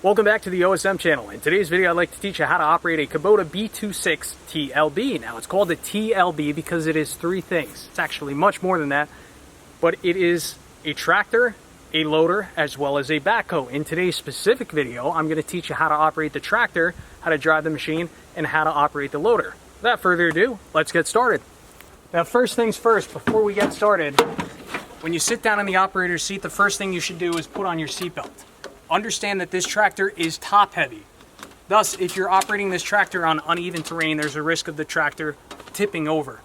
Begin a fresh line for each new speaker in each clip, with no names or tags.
Welcome back to the OSM channel. In today's video, I'd like to teach you how to operate a Kubota B26 TLB. Now, it's called the TLB because it is three things. It's actually much more than that, but it is a tractor, a loader, as well as a backhoe. In today's specific video, I'm going to teach you how to operate the tractor, how to drive the machine, and how to operate the loader. Without further ado, let's get started. Now, first things first, before we get started, when you sit down in the operator's seat, the first thing you should do is put on your seatbelt. Understand that this tractor is top heavy. Thus, if you're operating this tractor on uneven terrain, there's a risk of the tractor tipping over.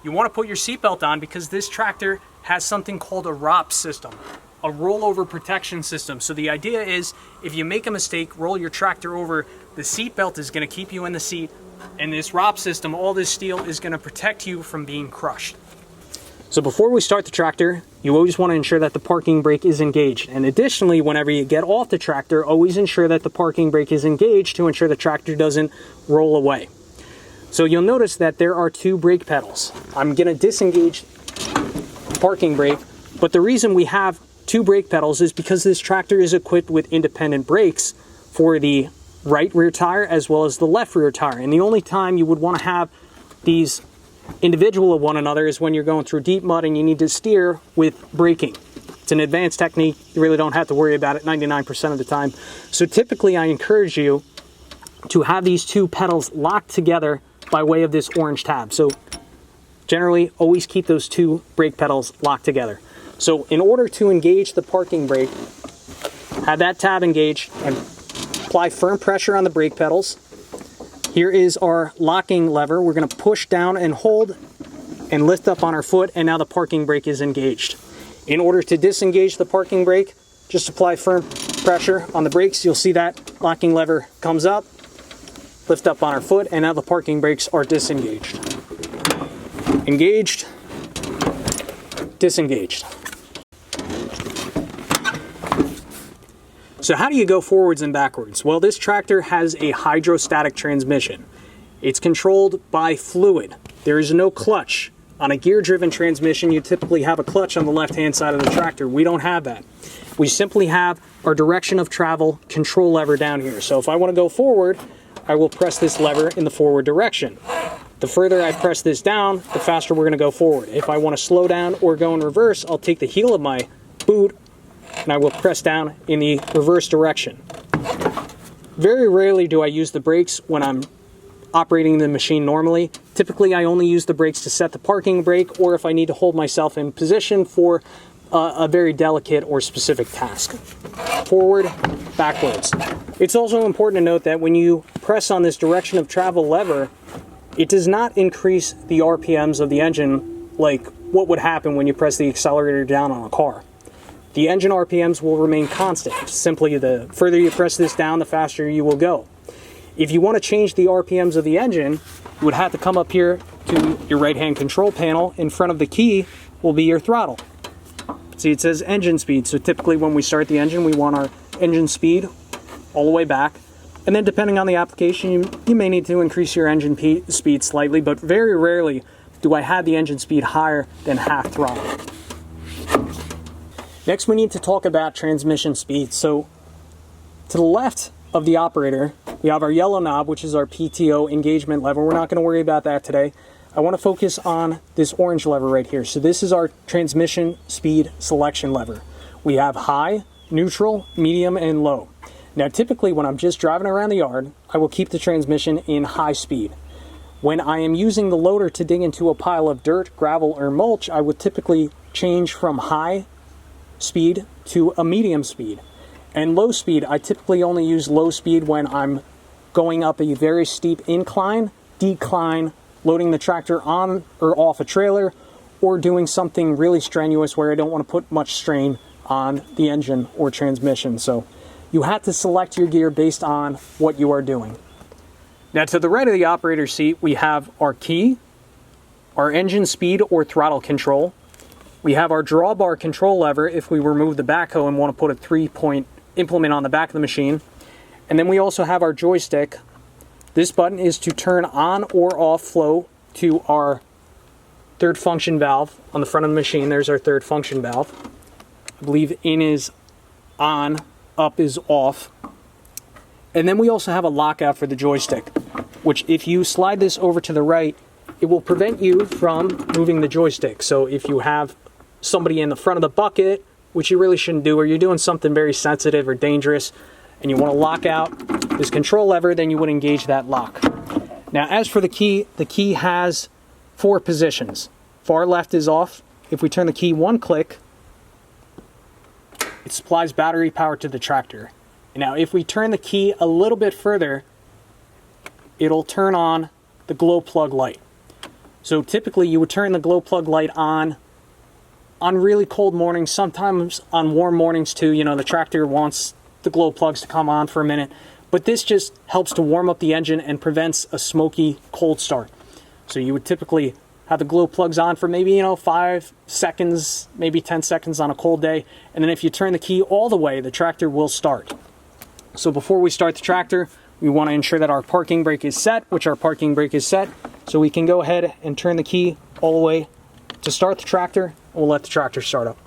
You want to put your seatbelt on because this tractor has something called a ROP system, a rollover protection system. So the idea is if you make a mistake, roll your tractor over, the seatbelt is going to keep you in the seat, and this ROP system, all this steel, is going to protect you from being crushed. So before we start the tractor, you always want to ensure that the parking brake is engaged. And additionally, whenever you get off the tractor, always ensure that the parking brake is engaged to ensure the tractor doesn't roll away. So you'll notice that there are two brake pedals. I'm going to disengage the parking brake, but the reason we have two brake pedals is because this tractor is equipped with independent brakes for the right rear tire as well as the left rear tire. And the only time you would want to have these individual of one another is when you're going through deep mud and you need to steer with braking. It's an advanced technique. You really don't have to worry about it 99% of the time. So typically I encourage you to have these two pedals locked together by way of this orange tab. So generally always keep those two brake pedals locked together. So in order to engage the parking brake, have that tab engaged and apply firm pressure on the brake pedals. Here is our locking lever. We're going to push down and hold and lift up on our foot, and now the parking brake is engaged. In order to disengage the parking brake, just apply firm pressure on the brakes. You'll see that locking lever comes up, lift up on our foot, and now the parking brakes are disengaged. Engaged, disengaged. So how do you go forwards and backwards? Well, this tractor has a hydrostatic transmission. It's controlled by fluid. There is no clutch. On a gear-driven transmission, you typically have a clutch on the left-hand side of the tractor. We don't have that. We simply have our direction of travel control lever down here. So if I want to go forward, I will press this lever in the forward direction. The further I press this down, the faster we're going to go forward. If I want to slow down or go in reverse, I'll take the heel of my boot and I will press down in the reverse direction. Very rarely do I use the brakes when I'm operating the machine normally. Typically, I only use the brakes to set the parking brake or if I need to hold myself in position for a very delicate or specific task. Forward, backwards. It's also important to note that when you press on this direction of travel lever, it does not increase the RPMs of the engine like what would happen when you press the accelerator down on a car. The engine RPMs will remain constant. Simply, the further you press this down, the faster you will go. If you want to change the RPMs of the engine, you would have to come up here to your right-hand control panel. In front of the key will be your throttle. See, it says engine speed. So typically when we start the engine, we want our engine speed all the way back. And then depending on the application, you may need to increase your engine speed slightly, but very rarely do I have the engine speed higher than half throttle. Next, we need to talk about transmission speed. So to the left of the operator, we have our yellow knob, which is our PTO engagement lever. We're not going to worry about that today. I want to focus on this orange lever right here. So this is our transmission speed selection lever. We have high, neutral, medium, and low. Now, typically when I'm just driving around the yard, I will keep the transmission in high speed. When I am using the loader to dig into a pile of dirt, gravel, or mulch, I would typically change from high speed to a medium speed. And low speed, I typically only use low speed when I'm going up a very steep incline, decline, loading the tractor on or off a trailer, or doing something really strenuous where I don't want to put much strain on the engine or transmission. So you have to select your gear based on what you are doing. Now to the right of the operator's seat, we have our key, our engine speed or throttle control. We have our drawbar control lever if we remove the backhoe and want to put a 3-point implement on the back of the machine. And then we also have our joystick. This button is to turn on or off flow to our third function valve on the front of the machine. There's our third function valve. I believe in is on, up is off. And then we also have a lockout for the joystick, which if you slide this over to the right, it will prevent you from moving the joystick. So if you have somebody in the front of the bucket, which you really shouldn't do, or you're doing something very sensitive or dangerous, and you want to lock out this control lever, then you would engage that lock. Now, as for the key has 4 positions. Far left is off. If we turn the key 1 click, it supplies battery power to the tractor. Now, if we turn the key a little bit further, it'll turn on the glow plug light. So typically you would turn the glow plug light on really cold mornings, sometimes on warm mornings too. You know, the tractor wants the glow plugs to come on for a minute, but this just helps to warm up the engine and prevents a smoky cold start. So you would typically have the glow plugs on for maybe, 5 seconds, maybe 10 seconds on a cold day, and then if you turn the key all the way, the tractor will start. So before we start the tractor, we want to ensure that our parking brake is set, which our parking brake is set, so we can go ahead and turn the key all the way to start the tractor, and we'll let the tractor start up.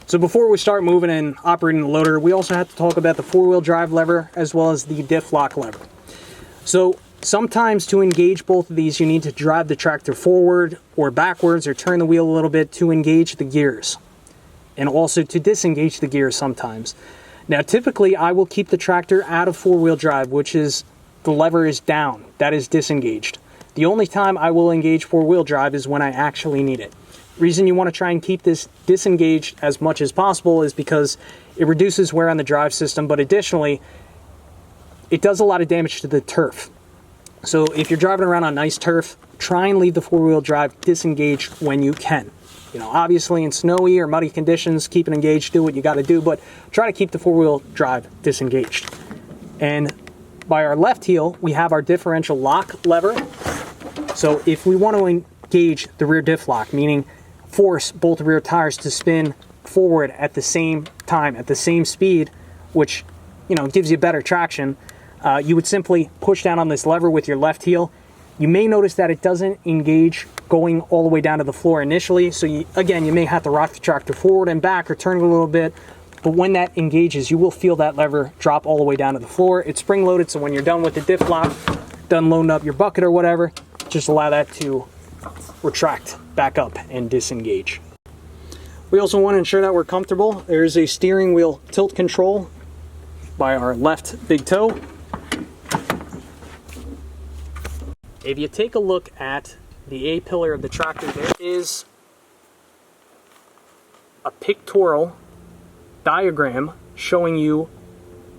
So before we start moving and operating the loader, we also have to talk about the 4-wheel drive lever as well as the diff lock lever. So sometimes to engage both of these, you need to drive the tractor forward or backwards or turn the wheel a little bit to engage the gears, and also to disengage the gears sometimes. Now typically I will keep the tractor out of 4-wheel drive, which is the lever is down, that is disengaged. The only time I will engage 4-wheel drive is when I actually need it. Reason you want to try and keep this disengaged as much as possible is because it reduces wear on the drive system, but additionally it does a lot of damage to the turf. So if you're driving around on nice turf, try and leave the 4-wheel drive disengaged when you can. Obviously in snowy or muddy conditions, keep it engaged, do what you got to do, but try to keep the 4-wheel drive disengaged. And by our left heel, we have our differential lock lever. So if we want to engage the rear diff lock, meaning force both rear tires to spin forward at the same time, at the same speed, which gives you better traction, you would simply push down on this lever with your left heel. You may notice that it doesn't engage going all the way down to the floor initially, so you may have to rock the tractor forward and back or turn it a little bit, but when that engages, you will feel that lever drop all the way down to the floor. It's spring loaded, so when you're done with the diff lock, done loading up your bucket or whatever, just allow that to retract back up and disengage. We also want to ensure that we're comfortable. There's a steering wheel tilt control by our left big toe. If you take a look at the A-pillar of the tractor, there is a pictorial diagram showing you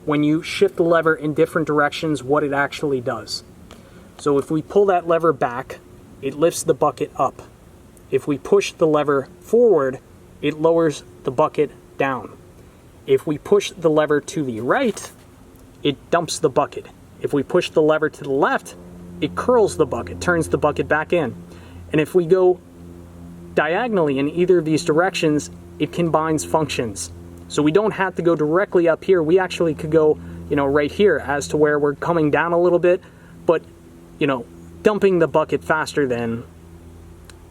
when you shift the lever in different directions what it actually does. So if we pull that lever back, it lifts the bucket up. If we push the lever forward, it lowers the bucket down. If we push the lever to the right, it dumps the bucket. If we push the lever to the left, it curls the bucket, turns the bucket back in. And if we go diagonally in either of these directions, it combines functions. So we don't have to go directly up here. We actually could go, right here as to where we're coming down a little bit, but, dumping the bucket faster than,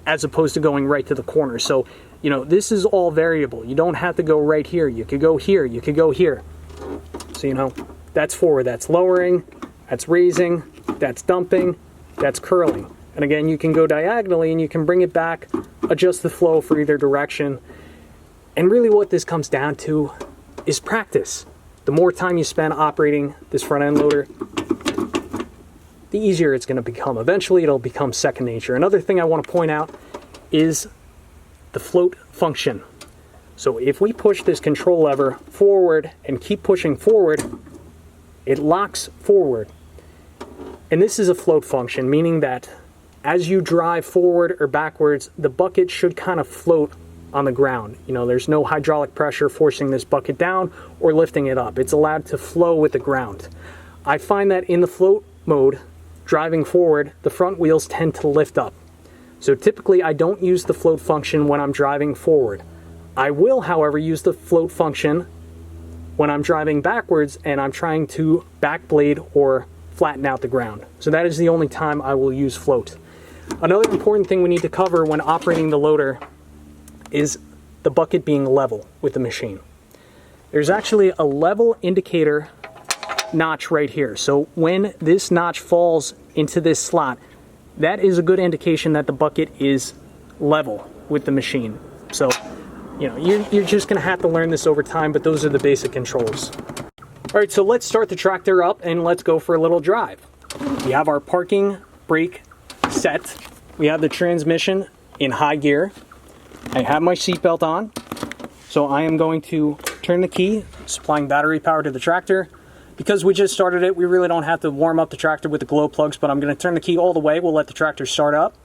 as opposed to going right to the corner. So, this is all variable. You don't have to go right here. You could go here. You could go here. So, that's forward. That's lowering. That's raising. That's dumping. That's curling. And again, you can go diagonally and you can bring it back, adjust the flow for either direction. And really what this comes down to is practice. The more time you spend operating this front end loader, the easier it's going to become. Eventually it'll become second nature. Another thing I want to point out is the float function. So if we push this control lever forward and keep pushing forward, it locks forward. And this is a float function, meaning that as you drive forward or backwards, the bucket should kind of float on the ground. There's no hydraulic pressure forcing this bucket down or lifting it up. It's allowed to flow with the ground. I find that in the float mode, driving forward, the front wheels tend to lift up. So typically I don't use the float function when I'm driving forward. I will, however, use the float function when I'm driving backwards and I'm trying to backblade or flatten out the ground. So that is the only time I will use float. Another important thing we need to cover when operating the loader is the bucket being level with the machine. There's actually a level indicator notch right here. So when this notch falls into this slot, that is a good indication that the bucket is level with the machine. So, you know, you're just gonna have to learn this over time, but those are the basic controls. All right, so let's start the tractor up and let's go for a little drive. We have our parking brake set. We have the transmission in high gear. I have my seatbelt on. So I am going to turn the key, supplying battery power to the tractor. Because we just started it, we really don't have to warm up the tractor with the glow plugs, but I'm going to turn the key all the way. We'll let the tractor start up.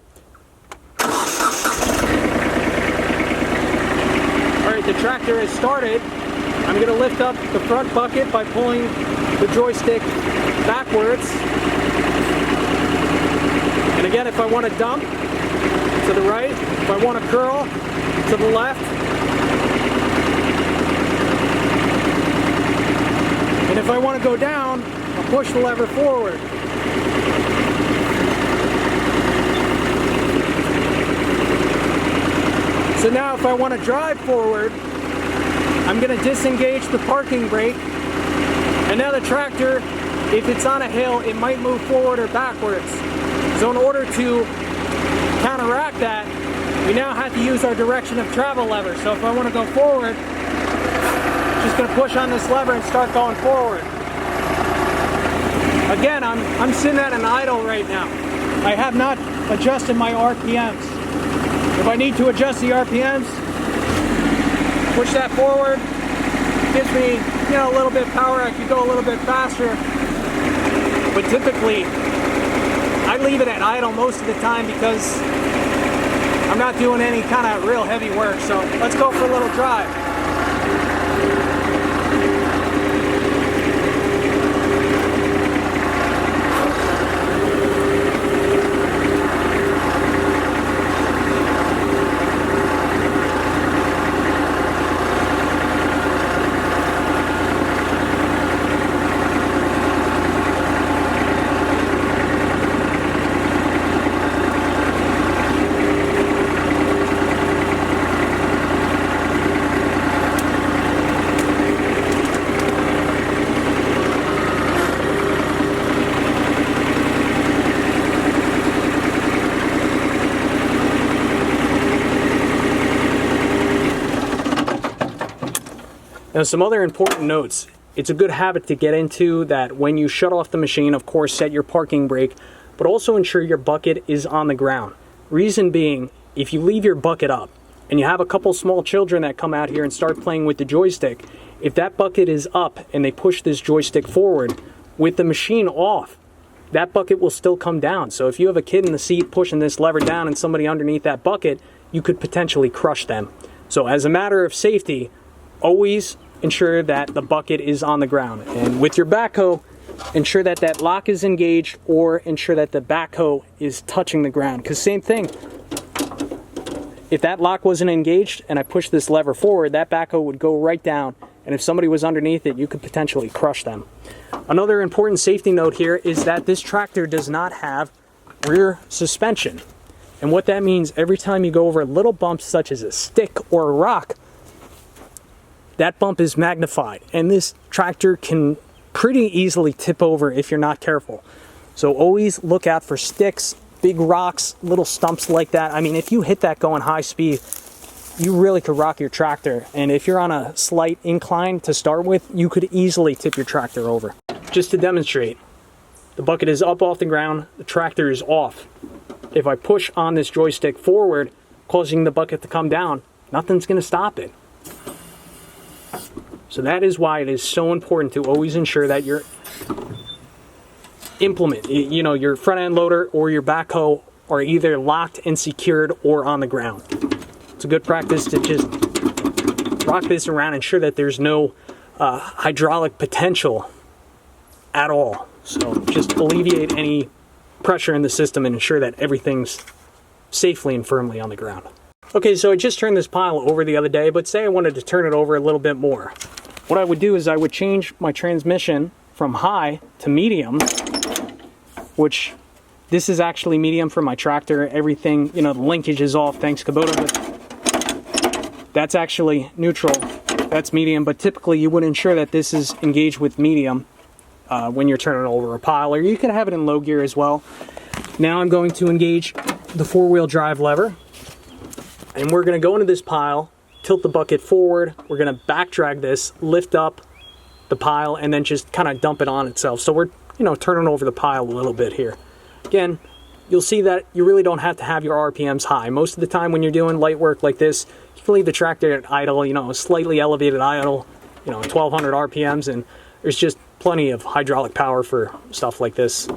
Alright, the tractor has started. I'm going to lift up the front bucket by pulling the joystick backwards. And again, if I want to dump, to the right. If I want to curl, to the left. And if I want to go down, I'll push the lever forward. So now if I want to drive forward, I'm going to disengage the parking brake. And now the tractor, if it's on a hill, it might move forward or backwards. So in order to counteract that, we now have to use our direction of travel lever. So if I want to go forward, I'm just going to push on this lever and start going forward. Again, I'm sitting at an idle right now. I have not adjusted my RPMs. If I need to adjust the RPMs, push that forward. Gives me, you know, a little bit of power. I could go a little bit faster. But typically, I leave it at idle most of the time because I'm not doing any kind of real heavy work. So let's go for a little drive. Now, some other important notes. It's a good habit to get into that when you shut off the machine, of course, set your parking brake, but also ensure your bucket is on the ground. Reason being, if you leave your bucket up and you have a couple small children that come out here and start playing with the joystick, if that bucket is up and they push this joystick forward with the machine off, that bucket will still come down. So if you have a kid in the seat pushing this lever down and somebody underneath that bucket, you could potentially crush them. So as a matter of safety, always ensure that the bucket is on the ground. And with your backhoe, ensure that that lock is engaged or ensure that the backhoe is touching the ground. Because same thing, if that lock wasn't engaged and I pushed this lever forward, that backhoe would go right down. And if somebody was underneath it, you could potentially crush them. Another important safety note here is that this tractor does not have rear suspension. And what that means, every time you go over little bumps such as a stick or a rock, that bump is magnified, and this tractor can pretty easily tip over if you're not careful. So always look out for sticks, big rocks, little stumps like that. I mean, if you hit that going high speed, you really could rock your tractor. And if you're on a slight incline to start with, you could easily tip your tractor over. Just to demonstrate, the bucket is up off the ground, the tractor is off. If I push on this joystick forward, causing the bucket to come down, nothing's going to stop it. So that is why it is so important to always ensure that your implement, you know, your front end loader or your backhoe are either locked and secured or on the ground. It's a good practice to just rock this around, ensure that there's no hydraulic potential at all. So just alleviate any pressure in the system and ensure that everything's safely and firmly on the ground. Okay, so I just turned this pile over the other day, but say I wanted to turn it over a little bit more. What I would do is I would change my transmission from high to medium, which this is actually medium for my tractor. Everything, you know, the linkage is off, thanks Kubota. But That's actually neutral. That's medium, but typically you would ensure that this is engaged with medium when you're turning over a pile, or you can have it in low gear as well. Now I'm going to engage the four-wheel drive lever, and we're going to go into this pile, tilt the bucket forward, we're going to back drag this, lift up the pile, and then just kind of dump it on itself. So we're, you know, turning over the pile a little bit here. Again, you'll see that you really don't have to have your RPMs high. Most of the time when you're doing light work like this, you can leave the tractor at idle, you know, slightly elevated idle, you know, 1200 RPMs, and there's just plenty of hydraulic power for stuff like this.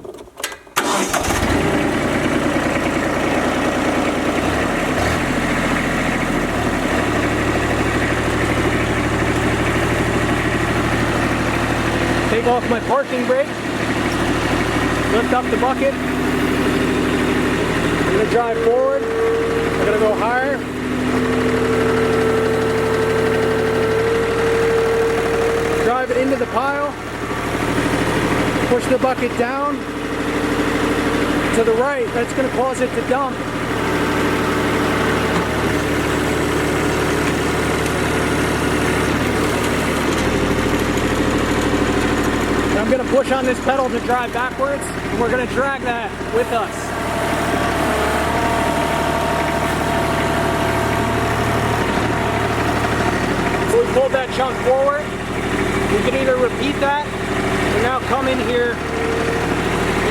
Take off my parking brake, lift up the bucket. I'm going to drive forward, I'm going to go higher. Drive it into the pile, push the bucket down to the right. That's going to cause it to dump. I'm going to push on this pedal to drive backwards, and we're going to drag that with us. So we pulled that chunk forward. We can either repeat that, or now come in here,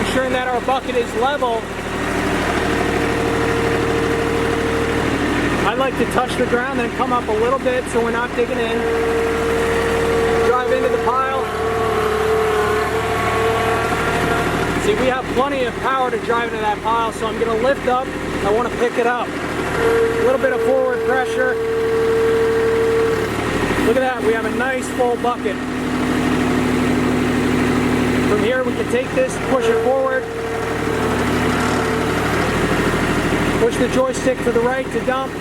ensuring that our bucket is level. I like to touch the ground and come up a little bit so we're not digging in. Drive into the pile. See, we have plenty of power to drive into that pile, so I'm going to lift up. I want to pick it up. A little bit of forward pressure. Look at that, we have a nice full bucket. From here we can take this, push it forward. Push the joystick to the right to dump.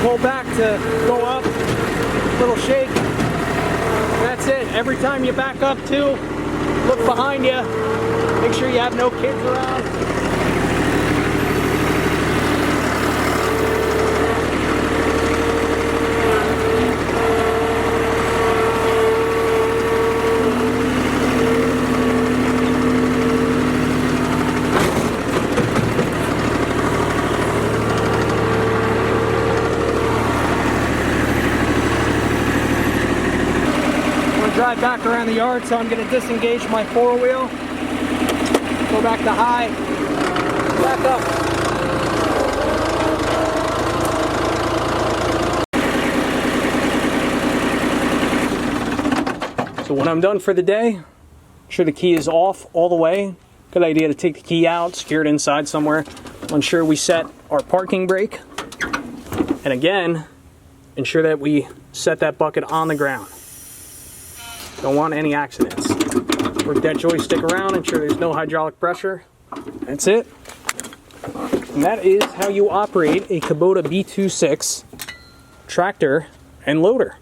Pull back to go up. Little shake. That's it. Every time you back up too, look behind you. Make sure you have no kids around. Drive back around the yard, so I'm going to disengage my four-wheel, go back to high, back up. So when I'm done for the day, make sure the key is off all the way. Good idea to take the key out, secure it inside somewhere. Ensure we set our parking brake, and again, ensure that we set that bucket on the ground. Don't want any accidents. Work that joystick around, ensure there's no hydraulic pressure. That's it. And that is how you operate a Kubota B26 tractor and loader.